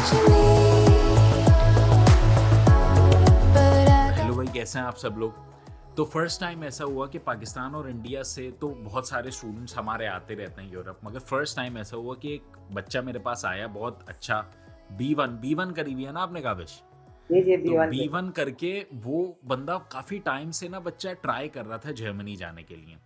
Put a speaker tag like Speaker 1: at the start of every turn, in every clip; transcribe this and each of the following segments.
Speaker 1: Hello भाई, कैसे हैं आप सब लोग। तो फर्स्ट टाइम ऐसा हुआ कि पाकिस्तान और इंडिया से तो बहुत सारे स्टूडेंट्स हमारे आते रहते हैं यूरोप, मगर फर्स्ट टाइम ऐसा हुआ कि एक बच्चा मेरे पास आया बहुत अच्छा। बी वन करी हुई है ना आपने, काबिश।
Speaker 2: जी जी,
Speaker 1: तो
Speaker 2: B1
Speaker 1: बी
Speaker 2: के।
Speaker 1: वन करके वो बंदा काफ़ी टाइम से ना बच्चा ट्राई कर रहा था जर्मनी जाने के लिए।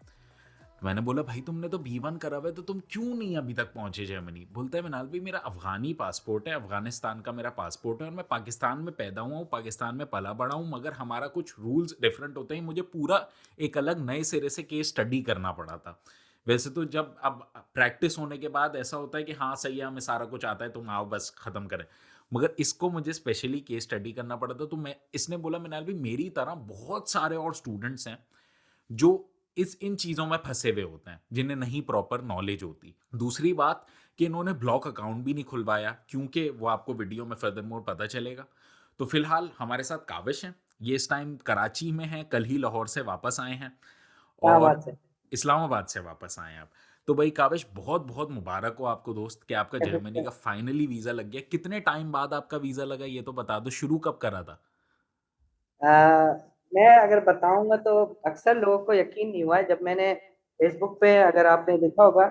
Speaker 1: तो मैंने बोला भाई तुमने तो बी वन करा हुआ है, तो तुम क्यों नहीं अभी तक पहुंचे जर्मनी। बोलता है मिनाल भाई मेरा अफगानी पासपोर्ट है, अफगानिस्तान का मेरा पासपोर्ट है और मैं पाकिस्तान में पैदा हुआ हूँ, पाकिस्तान में पला बड़ा हूँ, मगर हमारा कुछ रूल्स डिफरेंट होते हैं, मुझे पूरा एक अलग नए सिरे से केस स्टडी करना पड़ा था। वैसे तो जब अब प्रैक्टिस होने के बाद ऐसा होता है कि हाँ सही है, हमें सारा कुछ आता है, तुम आओ बस खत्म करें। मगर इसको मुझे स्पेशली केस स्टडी करना पड़ा था। तो मैं इसने बोला मिनाल भाई मेरी तरह बहुत सारे और स्टूडेंट्स हैं जो इस इन चीज़ों में फंसे हुए होते हैं, जिन्हें नहीं प्रॉपर नॉलेज होती। दूसरी बात कि इन्होंने ब्लॉक अकाउंट भी नहीं खुलवाया, क्योंकि वो आपको वीडियो में फर्दर मोर पता चलेगा। तो फिलहाल हमारे साथ काविश हैं, ये इस टाइम कराची में हैं, कल ही लाहौर से वापस आए हैं
Speaker 2: क्या
Speaker 1: और
Speaker 2: बात है।
Speaker 1: इस्लामाबाद से वापस आए हैं आप। तो भाई काविश, बहुत बहुत मुबारक हो आपको दोस्त कि आपका जर्मनी का फाइनली वीज़ा लग गया। कितने टाइम बाद आपका वीज़ा लगा ये तो बता दो, शुरू कब करा था।
Speaker 2: आ, मैं अगर बताऊंगा तो अक्सर लोगों को यकीन नहीं हुआ है। जब मैंने फेसबुक पे, अगर आपने देखा होगा,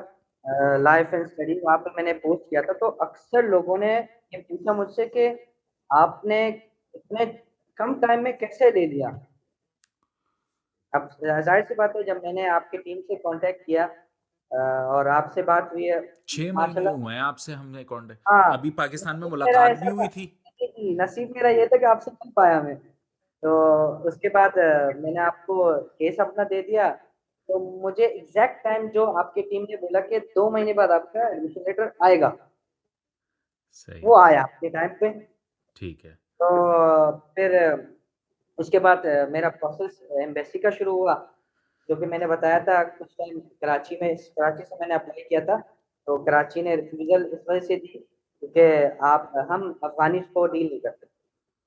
Speaker 2: लाइफ एंड स्टडी, वहाँ पे मैंने पोस्ट किया था, तो अक्सर लोगों ने ये पूछा मुझसे कि आपने इतने कम टाइम में कैसे ले लिया। अब जाहिर सी बात है, जब मैंने आपकी टीम से कांटेक्ट किया और आपसे बात हुई है,
Speaker 1: 6 महीने
Speaker 2: माशाल्लाह।
Speaker 1: हुए हैं आपसे हमने कांटेक्ट।
Speaker 2: हाँ,
Speaker 1: अभी पाकिस्तान में
Speaker 2: नसीब मेरा
Speaker 1: मुलाकात भी
Speaker 2: ऐसा था
Speaker 1: हुई थी।
Speaker 2: कि नसीब मेरा ये था कि आपसे मिल पाया मैं। तो उसके बाद मैंने आपको केस अपना दे दिया। तो मुझे एग्जैक्ट टाइम जो आपकी टीम ने बोला कि 2 महीने बाद आपका एडमिशन लेटर आएगा,
Speaker 1: सही
Speaker 2: वो
Speaker 1: है।
Speaker 2: आया आपके टाइम पे।
Speaker 1: ठीक है।
Speaker 2: तो फिर उसके बाद मेरा प्रोसेस एम्बेसी का शुरू हुआ, जो कि मैंने बताया था कुछ टाइम कराची में। कराची से मैंने अप्लाई किया था, तो कराची ने रिफ्यूजल इस वजह से दी क्योंकि आप हम अफगानी को डील नहीं करते।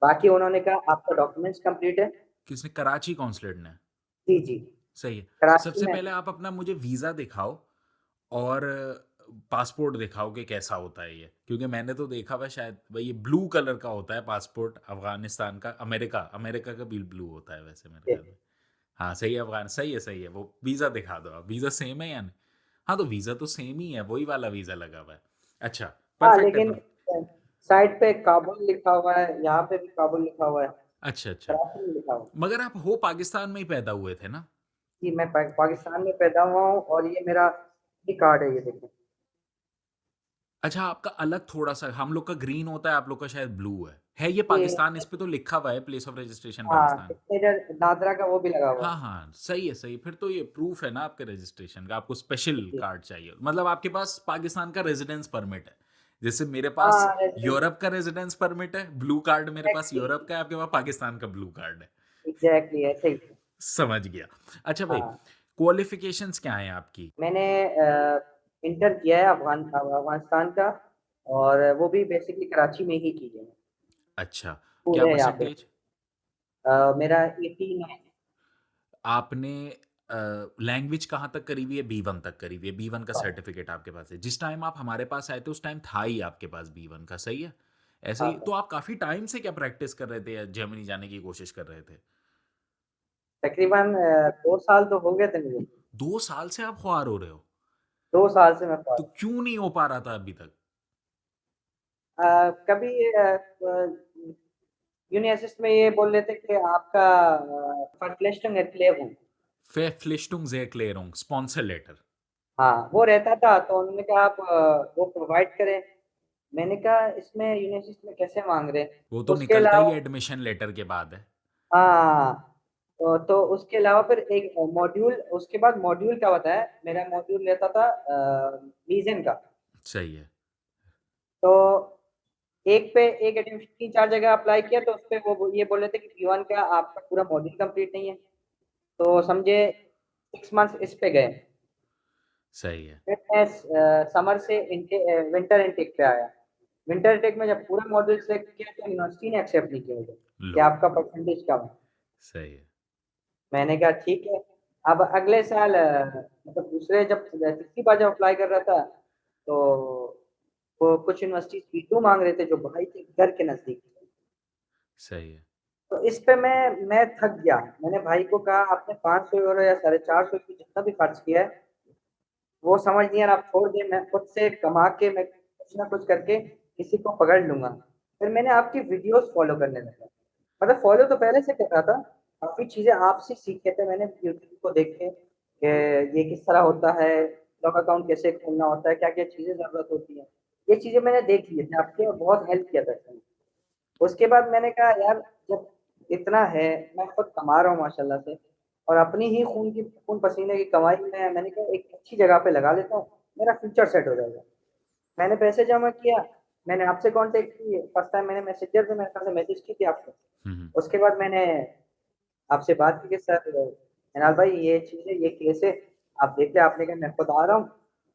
Speaker 2: बाकी उन्होंने कहा आपका डॉक्यूमेंट्स कंप्लीट है।
Speaker 1: किसने, कराची कॉन्सुलेट ने।
Speaker 2: जी जी।
Speaker 1: सही है।
Speaker 2: कराची
Speaker 1: सबसे
Speaker 2: में।
Speaker 1: पहले आप अपना मुझे वीज़ा दिखाओ और पासपोर्ट दिखाओ कि कैसा होता है ये, क्योंकि मैंने तो देखा हुआ शायद भाई ये ब्लू कलर का होता है पासपोर्ट अफगानिस्तान का। अमेरिका अमेरिका का भी ब्लू होता है वैसे मेरे ख्याल में। हाँ सही है, अफगान सही है। वो वीज़ा दिखा दो आप, वीज़ा सेम है या नहीं। हाँ तो वीज़ा तो सेम ही है, वही वाला वीज़ा लगा हुआ है। अच्छा,
Speaker 2: हाँ,
Speaker 1: परफेक्ट है
Speaker 2: लेकिन साइड पे काबुल लिखा हुआ है, यहाँ पे भी काबुल लिखा हुआ है,
Speaker 1: अच्छा अच्छा।
Speaker 2: कराची में लिखा हुआ है।
Speaker 1: मगर आप हो पाकिस्तान में ही पैदा हुए थे ना।
Speaker 2: जी, मैं पाकिस्तान में पैदा हुआ हूँ और ये मेरा ये कार्ड है, ये देखो।
Speaker 1: अच्छा, आपका अलग थोड़ा-सा, हम लोग का ग्रीन होता है, आप लोग का शायद ब्लू है ये
Speaker 2: ये
Speaker 1: पाकिस्तान, इस पे तो लिखा हुआ है प्लेस ऑफ रजिस्ट्रेशन
Speaker 2: हाँ,
Speaker 1: पाकिस्तान।
Speaker 2: इसमें इधर नादरा का वो भी लगा हुआ
Speaker 1: हाँ, हाँ, सही है, फिर तो ये प्रूफ है ना आपके रजिस्ट्रेशन का, आपको स्पेशल
Speaker 2: है।
Speaker 1: कार्ड चाहिए, मतलब आपके पास पाकिस्तान का रेज़िडेंस परमिट है। जैसे मेरे पास
Speaker 2: हाँ, रेजिडेंस।
Speaker 1: यूरोप का रेज़िडेंस परमिट है, ब्लू कार्ड मेरे पास
Speaker 2: एग्जैक्टली।
Speaker 1: यूरोप का है, आपके पास पाकिस्तान का ब्लू कार्ड है।
Speaker 2: एग्जैक्टली ऐसे ही।
Speaker 1: समझ गया। अच्छा भाई,
Speaker 2: हाँ,
Speaker 1: क्वालिफ़िकेशंस क्या हैं आपकी?
Speaker 2: मैंने इंटर किया है अफगानिस्तान का, और वो भी बेसिकली कराची में ही की है।
Speaker 1: अच्छा,
Speaker 2: स्कूल
Speaker 1: क्या
Speaker 2: है यहाँ पे।
Speaker 1: परसेंटेज?
Speaker 2: मेरा 18 है।
Speaker 1: आपने लैंग्वेज कहाँ तक करी हुई है? बी वन तक करी हुई है, बी वन का
Speaker 2: हाँ
Speaker 1: सर्टिफिकेट आपके पास है। जिस टाइम आप हमारे पास आए थे उस टाइम था ही आपके पास बी वन का, सही है। ऐसे ही
Speaker 2: हाँ।
Speaker 1: तो आप काफ़ी टाइम से क्या प्रैक्टिस कर रहे थे या जर्मनी जाने की कोशिश कर रहे थे।
Speaker 2: तकरीबन 2 साल तो हो गए थे मुझे।
Speaker 1: 2 साल से आप ख्वार हो रहे हो,
Speaker 2: 2 साल से मैं
Speaker 1: तो क्यों नहीं हो पा रहा था अभी तक।
Speaker 2: कभी यूनिवर्सिटी में ये बोल रहे थे कि आपका फर्स्ट क्लेव हूँ।
Speaker 1: Verpflichtung sehr Erklärung, sponsor letter.
Speaker 2: हाँ, वो रहता था, तो उन्होंने कहा आप वो प्रोवाइड करें। मैंने कहा इसमें यूनिवर्सिटी में कैसे मांग रहे हैं।
Speaker 1: वो तो
Speaker 2: उसके
Speaker 1: निकलता ही
Speaker 2: अलावा
Speaker 1: एडमिशन लेटर के बाद है।
Speaker 2: हाँ, तो उसके अलावा फिर एक मॉड्यूल, उसके बाद मॉड्यूल क्या बताया, मेरा मॉड्यूल लेता था रीजन का।
Speaker 1: सही है।
Speaker 2: तो एक पे एक एडमिशन 3-4 जगह अप्लाई किया, तो उस पे वो ये बोल रहे थे कि B1 का आपका पूरा मॉड्यूल कंप्लीट नहीं है। तो समझे 6 मंथ्स इस पे गए।
Speaker 1: सही है।
Speaker 2: फिर मैं समर से विंटर इनटेक पे आया। विंटर इनटेक में जब पूरा मॉड्यूल सेलेक्ट किया, तो यूनिवर्सिटी ने एक्सेप्ट नहीं किया मुझे कि
Speaker 1: लो।
Speaker 2: आपका परसेंटेज कम है।
Speaker 1: सही है।
Speaker 2: मैंने कहा ठीक है। अब अगले साल मतलब दूसरे जब तीसरी बार जब अप्लाई कर रहा था, तो वो कुछ यूनिवर्सिटी C2 माँग रहे थे जो भाई के घर के नज़दीक थे।
Speaker 1: सही है।
Speaker 2: तो इस पे मैं थक गया। मैंने भाई को कहा आपने 500 यूरो या 450 की जितना भी खर्च किया है, वो समझ नहीं आ रहा, आप छोड़ दें, मैं खुद से कमा के मैं कुछ ना कुछ करके किसी को पकड़ लूँगा। फिर मैंने आपकी वीडियोज़ फ़ॉलो करने लगा। मतलब फ़ॉलो तो पहले से कर रहा था, काफ़ी चीज़ें आपसे सीखे थे मैंने यूट्यूब को देख के कि ये किस तरह होता है, ब्लॉग अकाउंट कैसे खोलना होता है, क्या-क्या चीज़ें ज़रूरत होती हैं। ये चीज़ें मैंने देख ली थी आपके और बहुत हेल्प किया था इसने। उसके बाद मैंने कहा यार जब इतना है, मैं खुद कमा रहा हूँ माशाल्लाह से और अपनी ही खून पसीने की कमाई में मैंने कहा एक अच्छी जगह पे लगा लेता हूँ, मेरा फ्यूचर सेट हो जाएगा। मैंने पैसे जमा किया, मैंने आपसे कॉन्टैक्ट की, फर्स्ट टाइम मैंने मैसेंजर पे मेरे ख्याल से मैसेज की थी आपको।
Speaker 1: हम्म।
Speaker 2: उसके बाद मैंने आपसे बात की कि सर हैनाल भाई ये चीज़ है, ये केस है, आप देख लें, आपने कहा मैं खुद आ रहा हूँ,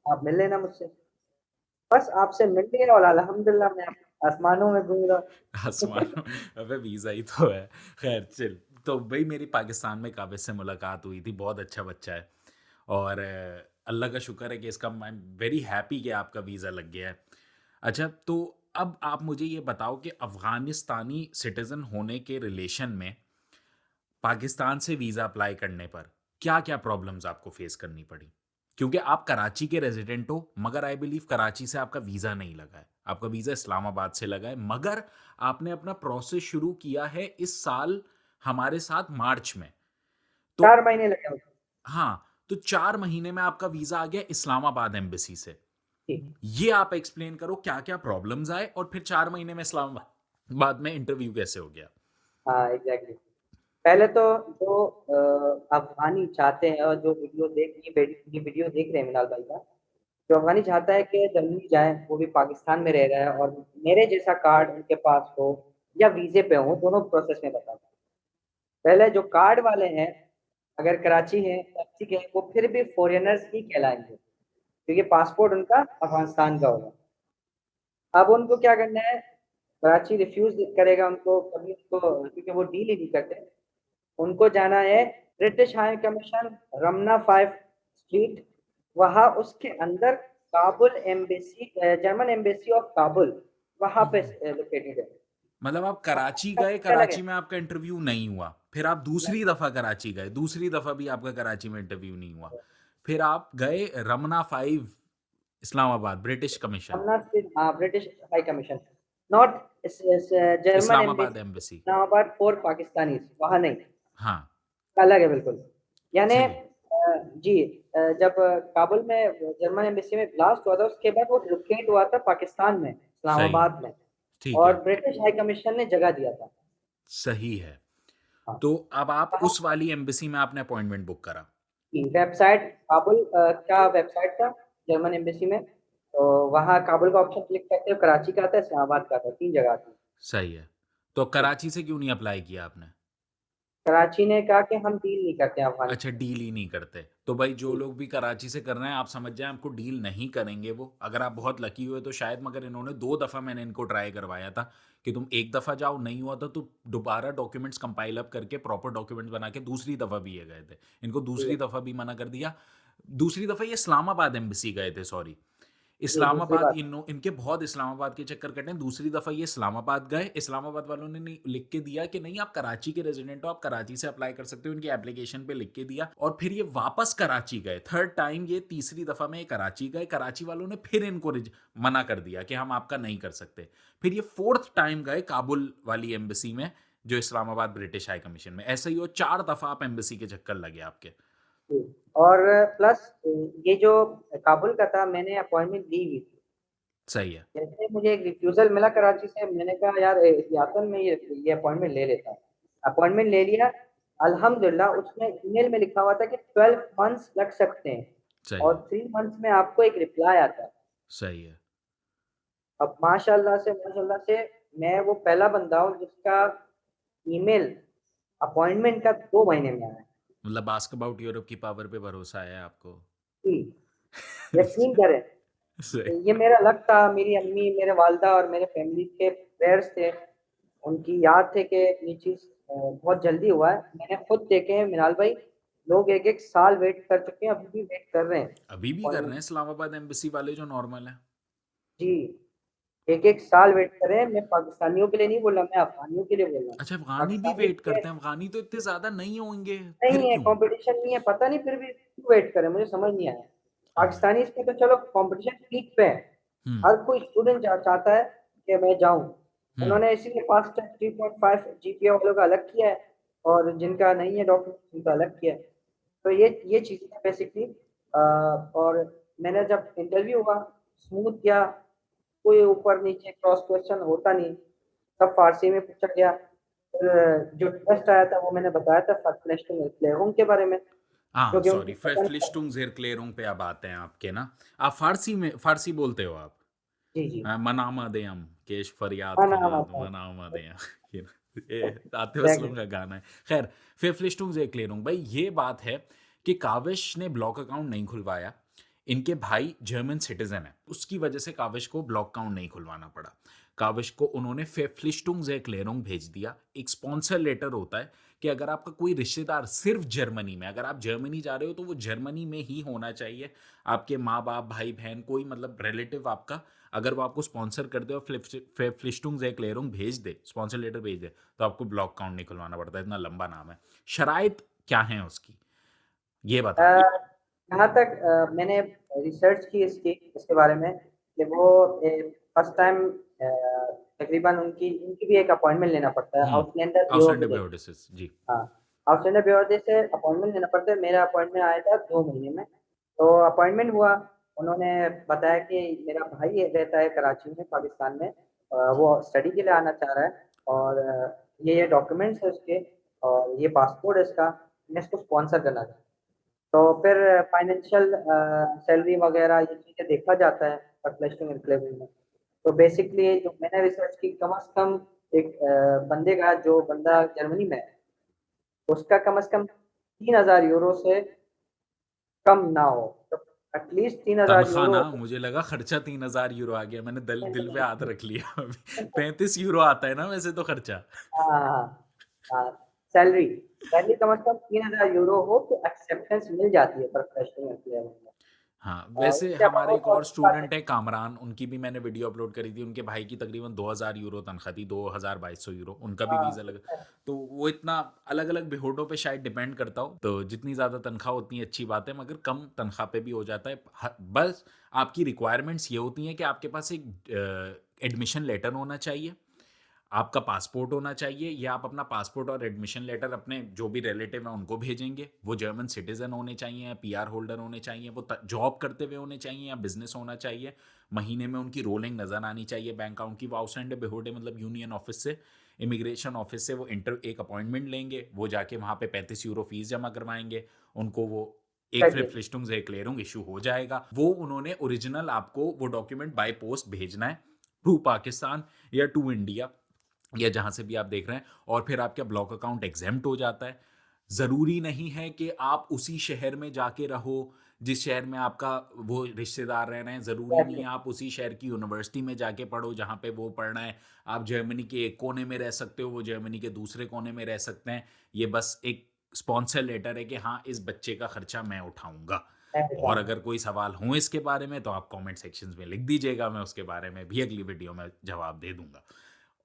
Speaker 2: आप मिल लेना मुझसे। बस आपसे मिल लिया और अल्हम्दुलिल्लाह मैं आसमानों में घूम रहा हूँ।
Speaker 1: आसमानों अबे वीज़ा ही तो है। खैर चिल। तो भाई मेरी पाकिस्तान में काबिज़ से मुलाकात हुई थी, बहुत अच्छा बच्चा है और अल्लाह का शुक्र है कि इसका आई एम वेरी हैप्पी कि आपका वीज़ा लग गया है। अच्छा, तो अब आप मुझे ये बताओ कि अफ़गानिस्तानी सिटिज़न होने के रिलेशन में पाकिस्तान से वीज़ा अप्लाई करने पर क्या-क्या प्रॉब्लम्स आपको फ़ेस करनी पड़ी? क्योंकि आप कराची के रेज़िडेंट हो, मगर आई बिलीव कराची से आपका वीज़ा नहीं लगा है। आपका वीज़ा इस्लामाबाद से लगा है, मगर आपने अपना प्रोसेस शुरू किया है इस साल हमारे साथ मार्च में। तो
Speaker 2: 4 महीने लगे मुझे।
Speaker 1: हाँ, तो 4 महीने में आपका वीज़ा आ गया इस्लामाबाद एम्बेसी से।
Speaker 2: जी।
Speaker 1: ये आप एक्सप्लेन करो क्या-क्या प्रॉब्लम्स आए और फिर 4 महीने में इस्लामाबाद में इंटरव्यू कैसे हो गया?
Speaker 2: हाँ, एग्ज़ैक्टली। पहले तो जो अफ़गानी चाहते हैं और जो ये वीडियो देख रहे हैं मिनाल भाई का, जो अफ़गानी चाहता है कि जर्मनी जाए, वो भी पाकिस्तान में रह रहा है और मेरे जैसा कार्ड उनके पास हो या वीज़े पे हो, दोनों प्रोसेस में बताता हूँ। पहले जो कार्ड वाले हैं, अगर कराची हैं, कराची के हैं, वो फिर भी फ़ॉरेनर्स ही कहलाएँगे, क्योंकि पासपोर्ट उनका अफ़गानिस्तान का होगा। अब उनको क्या करना है, कराची रिफ्यूज़ करेगा उनको, कभी उनको क्योंकि वो डील ही नहीं करते। उनको जाना है British high Commission, Ramna 5 street, वहाँ उसके अंदर Kabul embassy, German embassy of Kabul, वहाँ पे
Speaker 1: ओह!
Speaker 2: लोकेटेड है।
Speaker 1: मतलब आप कराची
Speaker 2: वहाँ
Speaker 1: गए,
Speaker 2: का अलग है।
Speaker 1: कराची में आपका इंटरव्यू नहीं हुआ। फिर आप दूसरी दफ़ा कराची गए, दूसरी दफ़ा भी आपका कराची में इंटरव्यू नहीं हुआ। फिर आप गए Ramna 5 Islamabad, British commission,
Speaker 2: Ramna street, हाँ, British high commission, not German
Speaker 1: Islamabad
Speaker 2: embassy
Speaker 1: embassy.
Speaker 2: Islamabad for Pakistanis, वहाँ नहीं।
Speaker 1: हाँ,
Speaker 2: अलग है बिल्कुल। यानी
Speaker 1: सही है,
Speaker 2: जी, जब काबुल में जर्मन एम्बेसी में ब्लास्ट हुआ था, उसके बाद वो लोकेट हुआ था पाकिस्तान में,
Speaker 1: सही है,
Speaker 2: इस्लामाबाद में
Speaker 1: ठीक
Speaker 2: और
Speaker 1: है,
Speaker 2: ब्रिटिश हाई कमीशन ने जगह दिया था।
Speaker 1: सही है।
Speaker 2: हाँ,
Speaker 1: तो अब आप
Speaker 2: वहाँ
Speaker 1: उस वाली एम्बेसी में आपने अपॉइंटमेंट बुक करा।
Speaker 2: की वेबसाइट काबुल का वेबसाइट था जर्मन एम्बेसी में, तो वहाँ काबुल का ऑप्शन क्लिक करते हो, कराची का आता है, इस्लामाबाद का आता है, 3 जगह आती है।
Speaker 1: सही है। तो
Speaker 2: जी,
Speaker 1: कराची से क्यों नहीं अप्लाई किया आपने?
Speaker 2: कराची ने कहा कि हम डील नहीं करते हैं
Speaker 1: अच्छा,
Speaker 2: अफ़गानिस्तान
Speaker 1: डील ही नहीं करते। तो भाई जो
Speaker 2: से।
Speaker 1: लोग भी कराची से कर रहे हैं आप समझ जाएँ आपको डील नहीं करेंगे वो। अगर आप बहुत लकी हुए तो शायद, मगर इन्होंने 2 दफ़ा मैंने इनको ट्राई करवाया था कि तुम एक दफ़ा जाओ, नहीं हुआ था तो दोबारा डॉक्यूमेंट्स कंपाइल अप करके प्रॉपर डॉक्यूमेंट्स बना के दूसरी दफ़ा भी ये गए थे। इनको
Speaker 2: जी,
Speaker 1: दूसरी दफ़ा भी मना कर दिया। दूसरी दफ़ा ये इस्लामाबाद एम्बेसी गए थे, सॉरी।
Speaker 2: जी, दूसरी
Speaker 1: इस्लामाबाद
Speaker 2: बात।
Speaker 1: इनके बहुत इस्लामाबाद के चक्कर कटे हैं। दूसरी दफ़ा ये इस्लामाबाद गए, इस्लामाबाद वालों ने लिख के दिया कि नहीं आप कराची के रेज़िडेंट हो, आप कराची से अप्लाई कर सकते हो, इनकी एप्लीकेशन पे लिख के दिया और फिर ये वापस कराची गए। थर्ड टाइम ये तीसरी दफ़ा में ये कराची गए, कराची वालों ने फिर इनको मना कर दिया कि हम आपका नहीं कर सकते। फिर ये फोर्थ टाइम गए काबुल वाली एम्बेसी में, जो इस्लामाबाद ब्रिटिश हाई कमीशन में। ऐसा ही वो 4 दफ़ा आप एम्बेसी के चक्कर लगे आपके।
Speaker 2: जी, और प्लस ये जो काबुल का था, मैंने अपॉइंटमेंट ली हुई थी।
Speaker 1: सही है,
Speaker 2: जैसे मुझे एक रिफ्यूज़ल मिला कराची से, मैंने कहा यार एहतियातन मैं ये अपॉइंटमेंट ले लेता हूँ। अपॉइंटमेंट ले लिया, अल्हम्दुलिल्लाह उसमें ईमेल में लिखा हुआ था कि 12 मंथ्स लग सकते हैं
Speaker 1: सही
Speaker 2: और
Speaker 1: है,
Speaker 2: 3 मंथ्स में आपको एक रिप्लाई आता है।
Speaker 1: सही है।
Speaker 2: अब माशाल्लाह से मैं वो पहला बंदा हूँ जिसका ईमेल अपॉइंटमेंट का 2 महीने में आया है।
Speaker 1: मतलब आस्क अबाउट यूरोप की पावर पे भरोसा है आपको।
Speaker 2: जी, यकीन करें,
Speaker 1: सही।
Speaker 2: ये मेरा लक था, मेरी अम्मी, मेरे वालिदा और मेरे फैमिली के प्रेयर्स थे। उनकी याद थे कि ये चीज़ बहुत जल्दी हुआ है। मैंने खुद देखे हैं मिनाल भाई, लोग 1-1 साल वेट कर चुके हैं, अभी भी वेट कर रहे हैं
Speaker 1: अभी भी कर रहे
Speaker 2: अपॉइंटमेंट।
Speaker 1: हैं इस्लामाबाद एम्बेसी वाले जो नॉर्मल है।
Speaker 2: जी, एक-एक साल वेट कर रहे हैं। मैं पाकिस्तानियों के लिए नहीं बोल रहा, मैं अफ़गानियों के लिए बोल रहा हूँ।
Speaker 1: अच्छा, अफ़गानी भी
Speaker 2: पाकिस्तानी
Speaker 1: वेट
Speaker 2: इसलिए
Speaker 1: करते हैं? अफ़गानी तो इतने ज़्यादा नहीं होंगे, फिर
Speaker 2: नहीं है,
Speaker 1: क्यों?
Speaker 2: कॉम्पिटिशन नहीं है, पता नहीं फिर भी क्यों वेट कर रहे हैं, मुझे समझ नहीं आया।
Speaker 1: हाँ।
Speaker 2: पाकिस्तानीज़ के तो चलो कॉम्पिटिशन पीक पे है।
Speaker 1: हुँ,
Speaker 2: हर कोई स्टूडेंट चाहता है कि मैं जाऊँ।
Speaker 1: हुँ।
Speaker 2: उन्होंने इसीलिए पास टाइम 3.5 जीपीए वालों का अलग किया है और जिनका नहीं है डॉक्यूमेंट्स उनका अलग किया है। तो ये चीज़ें हैं बेसिकली। और मैंने जब इंटरव्यू हुआ, स्मूथ गया, कोई ऊपर-नीचे क्रॉस क्वेश्चन होता नहीं, सब फ़ारसी में पूछा गया। फिर जो टेस्ट आया था वो मैंने बताया था Verpflichtungserklärung के बारे में,
Speaker 1: हाँ,
Speaker 2: क्योंकि
Speaker 1: सॉरी,
Speaker 2: उनको पता नहीं था।
Speaker 1: Verpflichtungserklärung पे अब आते हैं आपके ना। आप फ़ारसी बोलते हो आप?
Speaker 2: जी, जी।
Speaker 1: मनामा-देयम, केश फरियाद
Speaker 2: हाँ, नाम
Speaker 1: फरियाद,
Speaker 2: आता है।
Speaker 1: मनामा-देयम। ये आतिफ असलम
Speaker 2: एग्ज़ैक्टली।
Speaker 1: का गाना है। ख़ैर, Verpflichtungserklärung भाई ये बात है कि काविश ने ब्लॉक अकाउंट नहीं खुलवाया। इनके भाई जर्मन सिटीज़न हैं। उसकी वजह से काविश को ब्लॉक अकाउंट नहीं खुलवाना पड़ा। काविश को उन्होंने Verpflichtungserklärung भेज दिया। एक स्पॉन्सर लेटर होता है कि अगर आपका कोई रिश्तेदार सिर्फ़ जर्मनी में, अगर आप जर्मनी जा रहे हो तो वो जर्मनी में ही होना चाहिए। आपके माँ-बाप, भाई-बहन कोई मतलब रिलेटिव आपका अगर वो आपको स्पॉन्सर कर दे और फ्लिस्टुंग भेज दे, स्पॉन्सर लेटर भेज दे, तो आपको ब्लॉक अकाउंट नहीं खुलवाना पड़ता। इतना लंबा नाम है। शराइत क्या हैं उसकी? ये
Speaker 2: अ,
Speaker 1: बता दो।
Speaker 2: जहाँ तक मैंने रिसर्च की इसके बारे में कि वो फर्स्ट टाइम तकरीबन उनकी उनकी भी एक अपॉइंटमेंट लेना पड़ता है
Speaker 1: हुँ,
Speaker 2: आउटलैंडर ब्यूरो के
Speaker 1: आउटस्टैंडर
Speaker 2: लिए।
Speaker 1: बेओडिसिस जी।
Speaker 2: हाँ, आउटलैंडर ब्यूरो से अपॉइंटमेंट लेना पड़ता है। मेरा अपॉइंटमेंट आया था 2 महीने में। तो अपॉइंटमेंट हुआ, उन्होंने बताया कि मेरा भाई रहता है कराची में, पाकिस्तान में। वो स्टडी के लिए आना चाह रहा है और ये डॉक्यूमेंट्स है उसके और ये पासपोर्ट है इसका, मैं इसको स्पॉन्सर करना चाहता हूँ। तो फिर फाइनेंशियल सैलरी वगैरह ये चीज़ें देखा जाता है परप्लेक्सिंग इंक्लूजन में। तो बेसिकली जो मैंने रिसर्च की कम से कम एक बंदे का जो बंदा जर्मनी में है, उसका कम से कम 3000 यूरो से कम ना हो। तो एटलीस्ट 3000
Speaker 1: तनख़्वाह
Speaker 2: यूरो
Speaker 1: ना, मुझे लगा खर्चा 3000 यूरो आ गया। मैंने दिल पे हाथ रख लिया अभी। 35 यूरो आता है ना वैसे तो खर्चा।
Speaker 2: हाँ, हाँ, हाँ। हाँ, सैलरी सैलरी कम से कम 3000 यूरो हो तो एक्सेप्टेंस मिल जाती है प्रोफेशनल एम्प्लॉयमेंट में।
Speaker 1: हाँ, वैसे
Speaker 2: इसके
Speaker 1: हमारे
Speaker 2: अलावा
Speaker 1: एक
Speaker 2: तो
Speaker 1: और
Speaker 2: अच्छी बात है।
Speaker 1: स्टूडेंट है कामरान, उनकी भी मैंने वीडियो अपलोड करी थी। उनके भाई की तकरीबन 2000 यूरो तनख्वाह थी, 2200 यूरो। उनका भी वीज़ा लगा।
Speaker 2: हाँ,
Speaker 1: तो वो इतना अलग-अलग बेहोडों पे शायद डिपेंड करता हो। तो जितनी ज़्यादा तनख्वाह उतनी अच्छी बात है, मगर कम तनख्वाह पे भी हो जाता है। बस आपकी रिक्वायरमेंट्स ये होती हैं कि आपके पास एक एडमिशन लेटर होना चाहिए। आपका पासपोर्ट होना चाहिए या आप अपना पासपोर्ट और एडमिशन लेटर अपने जो भी रिलेटिव हैं उनको भेजेंगे। वो जर्मन सिटीज़न होने चाहिए या पीआर होल्डर होने चाहिए, वो जॉब करते हुए होने चाहिए या बिजनेस होना चाहिए। महीने में उनकी रोलिंग नज़र आनी चाहिए बैंक अकाउंट की। वो आउटस्टैंडिंग बेहोडे मतलब यूनियन ऑफिस से, इमिग्रेशन ऑफिस से वो एक अपॉइंटमेंट लेंगे। वो जाके वहाँ पे 35 यूरो फीस जमा करवाएंगे। उनको वो एक
Speaker 2: एग्ज़ैक्टली।
Speaker 1: फ्लिप्लिस्टुंग से क्लियरिंग इशू हो जाएगा। वो उन्होंने ओरिजिनल आपको वो डॉक्यूमेंट बाय पोस्ट भेजना है टू पाकिस्तान या टू इंडिया या जहाँ से भी आप देख रहे हैं, और फिर आपका ब्लॉक अकाउंट एग्ज़ेम्प्ट हो जाता है। ज़रूरी नहीं है कि आप उसी शहर में जाके रहो, जिस शहर में आपका वो रिश्तेदार रह रहे हैं। ज़रूरी नहीं
Speaker 2: एग्ज़ैक्टली।
Speaker 1: है आप उसी शहर की यूनिवर्सिटी में जाके पढ़ो जहाँ पे वो पढ़ रहे हैं। आप जर्मनी के एक कोने में रह सकते हो, वो जर्मनी के दूसरे कोने में रह सकते हैं। ये बस एक स्पॉन्सर लेटर है कि हाँ, इस बच्चे का खर्चा मैं उठाऊँगा। और
Speaker 2: एग्ज़ैक्टली।
Speaker 1: अगर कोई सवाल हो इसके बारे में तो आप कमेंट सेक्शंस में लिख दीजिएगा, मैं उसके बारे में भी अगली वीडियो में जवाब दे दूँगा।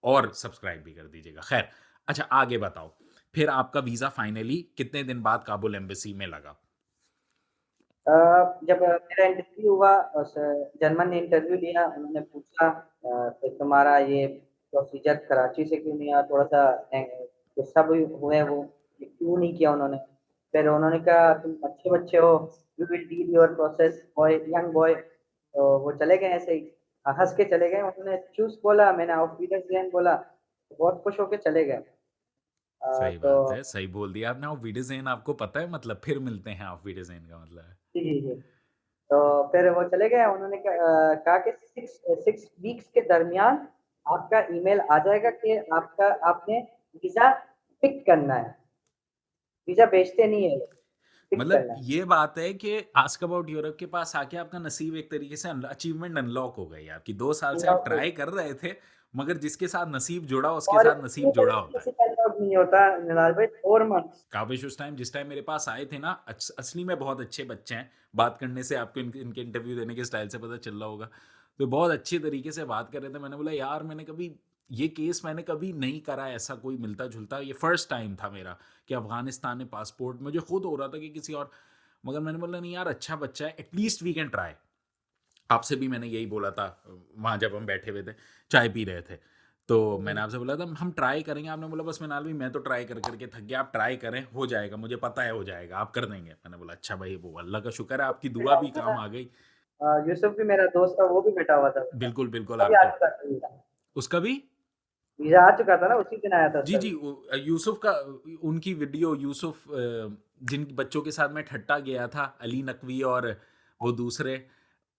Speaker 1: और सब्सक्राइब भी कर दीजिएगा। ख़ैर, अच्छा आगे बताओ, फिर आपका वीज़ा फाइनली कितने दिन बाद काबुल एम्बेसी में लगा?
Speaker 2: अ, जब मेरा इंटरव्यू हुआ उस जर्मन ने इंटरव्यू लिया, उन्होंने पूछा कि तुम्हारा ये प्रोसीजर कराची से क्यों नहीं आया? थोड़ा-सा गुस्सा भी हुए वो, कि क्यों नहीं किया उन्होंने। फिर उन्होंने कहा तुम अच्छे बच्चे हो, we will deal your process boy young boy. तो वो चले गए ऐसे ही, हँस के चले गए। उन्होंने चूज़ बोला, मैंने auf Wiedersehen बोला, तो बहुत खुश होके चले गए।
Speaker 1: सही
Speaker 2: तो
Speaker 1: बात है, सही बोल दिया आपने। auf Wiedersehen आपको पता है मतलब फिर मिलते हैं auf Wiedersehen का मतलब है।
Speaker 2: जी, जी, जी। तो फिर वो चले गए, उन्होंने कहा कि 6 वीक्स के दरमियान आपका ईमेल आ जाएगा कि आपने वीज़ा पिक करना है। वीज़ा भेजते नहीं है ये, पिक
Speaker 1: मतलब
Speaker 2: करना है।
Speaker 1: ये बात है कि आस्क अबाउट यूरोप के पास आके आपका नसीब एक तरीके से अचीवमेंट अनलॉक हो गई है आपकी। 2 साल से आप ट्राई कर रहे थे, मगर जिसके साथ नसीब जुड़ा उसके
Speaker 2: और
Speaker 1: साथ नसीब
Speaker 2: इतनी
Speaker 1: जुड़ा
Speaker 2: जल्दी
Speaker 1: होता है।
Speaker 2: किसी का जॉब नहीं होता निलाल भाई, 4 मंथ्स।
Speaker 1: काबिश उस टाइम जिस टाइम मेरे पास आए थे ना, असली में बहुत अच्छे बच्चे हैं। बात करने से आपको इनके इंटरव्यू देने के स्टाइल से पता चल रहा होगा। तो बहुत अच्छे तरीके से बात कर रहे थे। मैंने बोला यार ये केस मैंने कभी नहीं करा ऐसा कोई मिलता-जुलता, ये फर्स्ट टाइम था मेरा कि अफ़गानिस्तान में पासपोर्ट, मुझे खुद हो रहा था कि किसी और, मगर मैंने बोला नहीं यार अच्छा बच्चा है, at least we can try. आपसे भी मैंने यही बोला था वहाँ जब हम बैठे हुए थे, चाय पी रहे थे। तो मैंने आपसे बोला था हम ट्राई करेंगे, आपने बोला बस मिनाल भाई मैं तो ट्राई कर के थक गया, आप ट्राई करें, हो जाएगा, मुझे पता है हो जाएगा, आप कर देंगे। मैंने बोला अच्छा भाई, वो अल्लाह का शुक्र है आपकी दुआ भी काम आ गई।
Speaker 2: यूसुफ भी मेरा दोस्त था, वो भी बैठा हुआ था उसका।
Speaker 1: बिल्कुल, बिल्कुल
Speaker 2: अभी आ
Speaker 1: आपके
Speaker 2: चुका था वीज़ा।
Speaker 1: उसका भी।
Speaker 2: वीज़ा आ चुका था ना, उसी दिन आया था
Speaker 1: जी,
Speaker 2: उसका
Speaker 1: जी,
Speaker 2: भी।
Speaker 1: यूसुफ का, उनकी वीडियो यूसुफ जिन बच्चों के साथ मैं ठट्टा गया था, अली नकवी और वो दूसरे,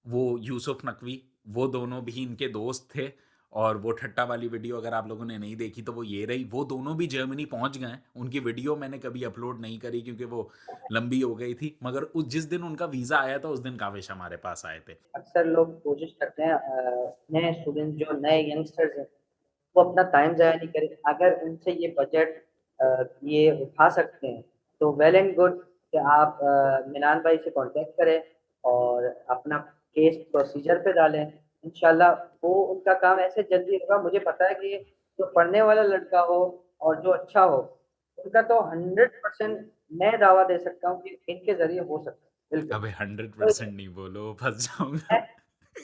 Speaker 1: वो यूसुफ नकवी, वो दोनों भी इनके दोस्त थे। और वो ठट्टा वाली वीडियो अगर आप लोगों ने नहीं देखी तो वो ये रही, वो दोनों भी जर्मनी पहुंच गए हैं। उनकी वीडियो मैंने कभी अपलोड नहीं करी क्योंकि वो लंबी हो गई थी, मगर उस जिस दिन उनका वीज़ा आया था उस दिन काविश हमारे पास आए थे।
Speaker 2: अक्सर लोग कोशिश करते हैं नए स्टूडेंट जो नए यंगस्टर्स हैं, वो अपना टाइम ज़ाया नहीं करें। अगर उनसे ये बजट ये उठा सकते हैं, तो वेल एंड गुड कि आप मिनान भाई से कॉन्टैक्ट करें और अपना केस प्रोसीजर पे डालें। इंशाल्लाह वो उनका काम ऐसे जल्दी होगा। मुझे पता है कि जो पढ़ने वाला लड़का हो और जो अच्छा हो, उनका तो 100% मैं दावा दे सकता हूँ कि इनके ज़रिए हो सकता है, बिल्कुल।
Speaker 1: अबे
Speaker 2: तो
Speaker 1: 100% नहीं बोलो, फंस जाऊंगा।
Speaker 2: मैं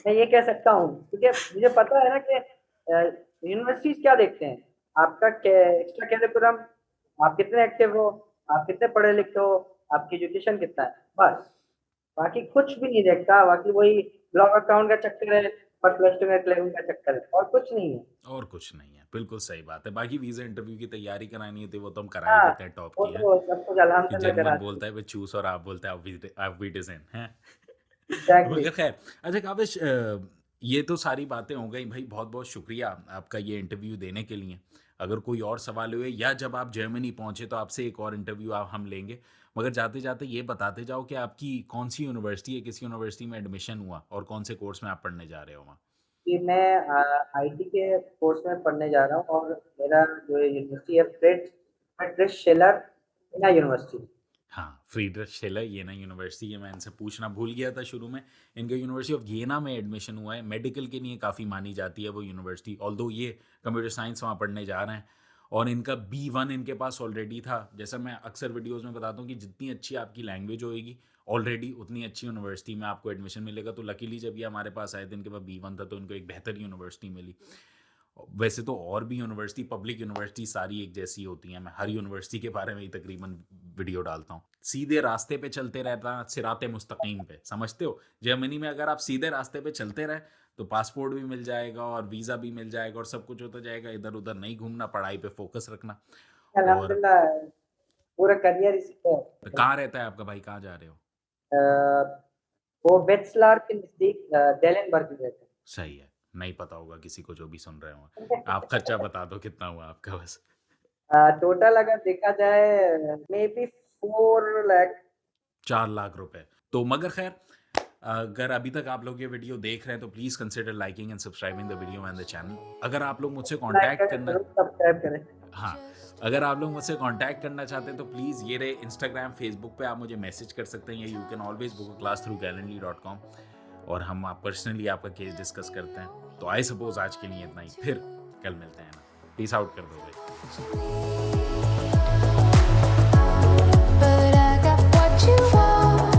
Speaker 2: मैं ये कह सकता हूँ क्योंकि मुझे पता है ना कि यूनिवर्सिटीज़ क्या देखते हैं, आपका कै एक्स्ट्रा करिकुलम, आप कितने एक्टिव हो, आप कितने पढ़े लिखे हो, आपकी एजुकेशन कितना है, बस। बाकी कुछ भी नहीं देखता, बाकी वही ब्लॉग अकाउंट का चक्कर है और प्लस टू में 11 का चक्कर है और कुछ नहीं है।
Speaker 1: और कुछ नहीं है, बिल्कुल सही बात है। बाकी वीज़ा इंटरव्यू की तैयारी करानी होती है वो तो हम करा ही
Speaker 2: हाँ,
Speaker 1: देते हैं टॉप
Speaker 2: वो
Speaker 1: की, हैं।
Speaker 2: तो सब कुछ
Speaker 1: कि
Speaker 2: अल्हम्दुलिल्लाह करा
Speaker 1: जर्मन
Speaker 2: दी।
Speaker 1: बोलता है वे चूस और आप बोलते हैं आप वी डिज़ाइन हैं।
Speaker 2: एग्ज़ैक्टली।
Speaker 1: मगर खैर, अच्छा काबिश, ये तो सारी बातें हो गई भाई, बहुत बहुत शुक्रिया आपका ये इंटरव्यू देने के लिए। अगर कोई और सवाल हुए या जब आप जर्मनी पहुंचे तो आपसे एक और इंटरव्यू हम लेंगे। मगर जाते जाते ये बताते जाओ कि आपकी कौन सी यूनिवर्सिटी है, किस यूनिवर्सिटी में एडमिशन हुआ और कौन से कोर्स में आप पढ़ने जा रहे हो वहाँ।
Speaker 2: कि मैं आईटी के कोर्स में पढ़ने जा रहा हूँ और मेरा जो यूनिवर्सिटी है फ्रेडरिक शेलर यूनिवर्सिटी।
Speaker 1: हाँ, फ्रीडरिख शेलर येना यूनिवर्सिटी है, मैं इनसे पूछना भूल गया था शुरू में। इनका यूनिवर्सिटी ऑफ येना में एडमिशन हुआ है, मेडिकल के लिए काफ़ी मानी जाती है वो यूनिवर्सिटी, ऑल्दो ये कंप्यूटर साइंस वहाँ पढ़ने जा रहे हैं। और इनका B1 इनके पास ऑलरेडी था। जैसा मैं अक्सर वीडियोज़ में बताता हूँ कि जितनी अच्छी आपकी लैंग्वेज होएगी, ऑलरेडी उतनी अच्छी यूनिवर्सिटी में आपको एडमिशन मिलेगा। तो लकीली जब ये हमारे पास आए थे, इनके पास B1 था तो इनको एक बेहतर यूनिवर्सिटी मिली। वैसे तो और भी यूनिवर्सिटी, पब्लिक यूनिवर्सिटी सारी एक जैसी होती हैं, मैं हर यूनिवर्सिटी के बारे में ही तकरीबन वीडियो डालता हूँ। सीधे रास्ते पे चलते रहना, सिराते मुस्तकीम पे, समझते हो? जर्मनी में अगर आप सीधे रास्ते पे चलते रहे तो पासपोर्ट भी मिल जाएगा और वीज़ा भी मिल जाएगा और सब कुछ होता जाएगा। इधर उधर नहीं घूमना, पढ़ाई पे फोकस रखना। और
Speaker 2: अल्हम्दुलिल्लाह पूरा करियर इसी पे है।
Speaker 1: कहाँ रहता है आपका भाई, कहाँ जा रहे हो?
Speaker 2: अ, वो वेट्सलार के नज़दीक डेलेनबर्ग में रहते
Speaker 1: सही है, नहीं पता होगा किसी को जो भी सुन रहे हो। आप
Speaker 2: हैं।
Speaker 1: खर्चा बता दो कितना हुआ आपका बस।
Speaker 2: टोटल अगर देखा जाए मे बी 4 लाख।
Speaker 1: 4 लाख रुपए। तो मगर खैर, अगर अभी तक आप लोग ये वीडियो देख रहे हैं तो please consider liking and subscribing the video and the channel. अगर आप लोग मुझसे
Speaker 2: लाइक
Speaker 1: कांटेक्ट
Speaker 2: करें,
Speaker 1: करना,
Speaker 2: ज़रूर सब्सक्राइब करें।
Speaker 1: हाँ, अगर आप लोग मुझसे कांटेक्ट करना चाहते हैं तो प्लीज़ ये रहे इंस्टाग्राम, फेसबुक पे आप मुझे मैसेज कर सकते हैं, या you can always book a class through calendly.com और हम आप पर्सनली आपका केस डिस्कस करते हैं। तो आई सपोज़ आज के लिए इतना ही, फिर कल मिलते हैं ना। पीस आउट कर दो भाई।